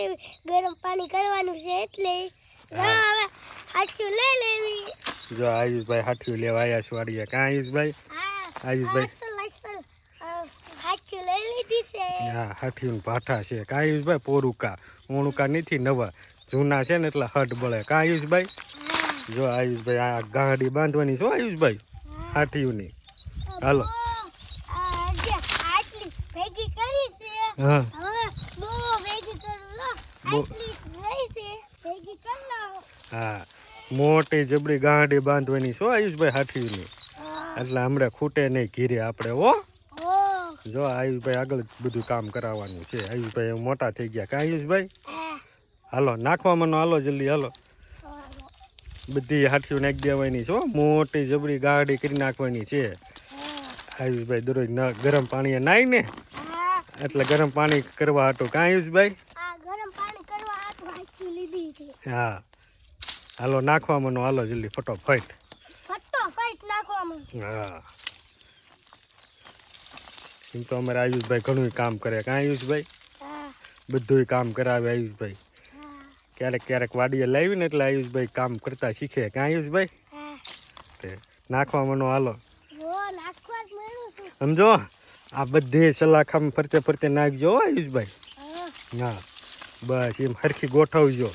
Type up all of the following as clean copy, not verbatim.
લેવી, ગરમ પાણી કરવાનું છે એટલે હવે હાચું લઈ લેવી. જો આયુષભાઈ હાથિયું લેવા આવ્યા છે વાડીએ. કાં આયુષભાઈ? આયુષભાઈ હાચું લઈ લીધી છે. હા, હાથિયું ભાઠા છે. કાં આયુષભાઈ? પોરુકા ઓણુકા નથી, નવા જૂના છે ને એટલે હટ બળે. કાં આયુષભાઈ? જો આયુષભાઈ આ ગાડી બાંધવાની છો આયુષભાઈ હાથિયુંની. હાલો ભેગી કરી છે. હા હવે બહુ ભેગી કરું લો. આટલી રહી છે, ભેગી કરી લો. હા, મોટી જબરી ગાડી બાંધવાની છો આયુષભાઈ હાથિયુંની, એટલે હમણાં ખૂટે નહીં ઘીરે આપણે. હો જો આયુષભાઈ આગળ બધું કામ કરાવવાનું છે. આયુષભાઈ મોટા થઈ ગયા. કાં આયુષભાઈ? હાલો નાખવામાં હાલો જલ્દી હાલો. બધી હાથીઓ નાખી દેવાની છે. મોટી જબરી ગાડી કરી નાખવાની છે. આયુષભાઈ દરરોજ ગરમ પાણી નાઈ ને એટલે ગરમ પાણી કરવા હાટું. કાં આયુષભાઈ? હા હાલો નાખવામાં હાલો જલ્દી ફટોફટ. હા એમ તો અમારે આયુષભાઈ ઘણું કામ કરે. કાં આયુષભાઈ? બધું કામ કરાવે આયુષભાઈ. ક્યારેક ક્યારેક વાડીએ લાવી ને એટલે આયુષભાઈ કામ કરતા શીખે. કાં આયુષભાઈ? નાખવામાં હાલો સમજો. આ બધી સલાખામાં ફરતે ફરતે નાખજો આયુષભાઈ. હા બસ એમ હરખી ગોઠવજો.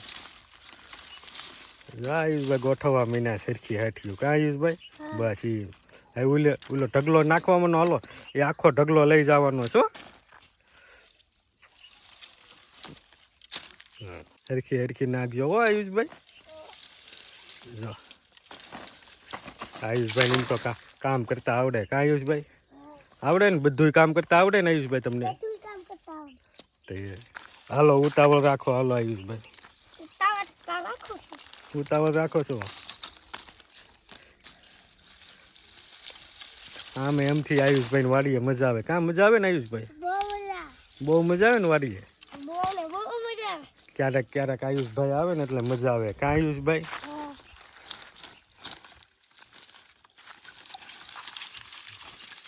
આયુષભાઈ ગોઠવવા મહિના સરખી હાથિયું. કાં આયુષભાઈ? બસ એમ. હવે ઓલો ઢગલો નાખવામાં હાલો, એ આખો ઢગલો લઈ જવાનો છો. હરખી હરખી નાખજો હો આયુષભાઈ. જો આયુષભાઈ એમ તો કામ કરતા આવડે. કાં આયુષભાઈ? આવડે ને બધું કામ કરતા આવડે ને આયુષભાઈ તમને? હાલો ઉતાવળ રાખો. હાલો આયુષભાઈ ઉતાવળ રાખો છો. આમે એમથી આયુષભાઈ વાડીએ મજા આવે. કાં મજા આવે ને આયુષભાઈ? બહુ મજા આવે ને વાડીએ. ક્યારેક ક્યારેક આયુષભાઈ આવે ને એટલે મજા આવે. કાં આયુષભાઈ?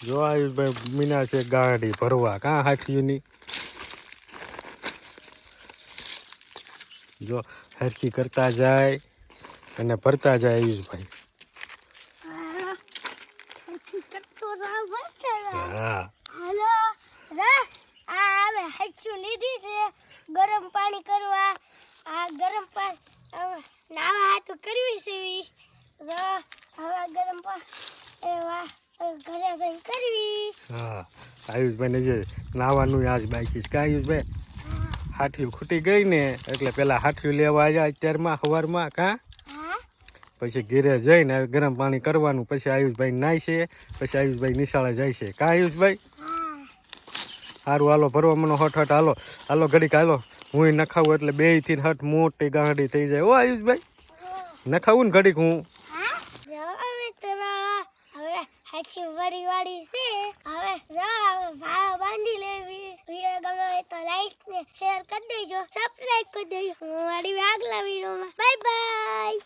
જો આયુષભાઈ મીના છે ગાડી ભરવા. કાં હાથીઓની? જો હરખી કરતા જાય અને ભરતા જાય આયુષભાઈ. હા લીધી છે ગરમ પાણી કરવા. આ ગરમ પાણી નાવા હાટું કરવી છે. હવે ગરમ પાણી ઘરે જઈને કરવી. હા આયુષભાઈ ને જે નાવાનું આજ બાકી છે. કાં આયુષભાઈ? હાથીઓ ખૂટી ગઈ ને એટલે પેલા હાથીઓ લેવા આવ્યા અત્યારમાં સવારમાં. કાં પછી ઘેરે જઈને ગરમ પાણી કરવાનું. પછી આયુષભાઈ નાય છે, પછી આયુષભાઈ નિશાળે જાય છે. કાં આયુષભાઈ? સારું હાલો ભરવા મને હટ હટ હાલો. હાલો ઘડીક હાલો, હું નખાવું એટલે બે થી હટ મોટી ગાંડી થઈ જાય. ઓ આયુષભાઈ નખાવું ને ઘડીક હું. હાચી વરી વાળી છે. હવે ભાડો બાંધી લેવી. વિડિયો ગમે તો લાઈક ને શેર કરી દેજો, સબસ્ક્રાઇબ કરી દેજો. હું વાડી આગલા વિડિયોમાં. Bye bye.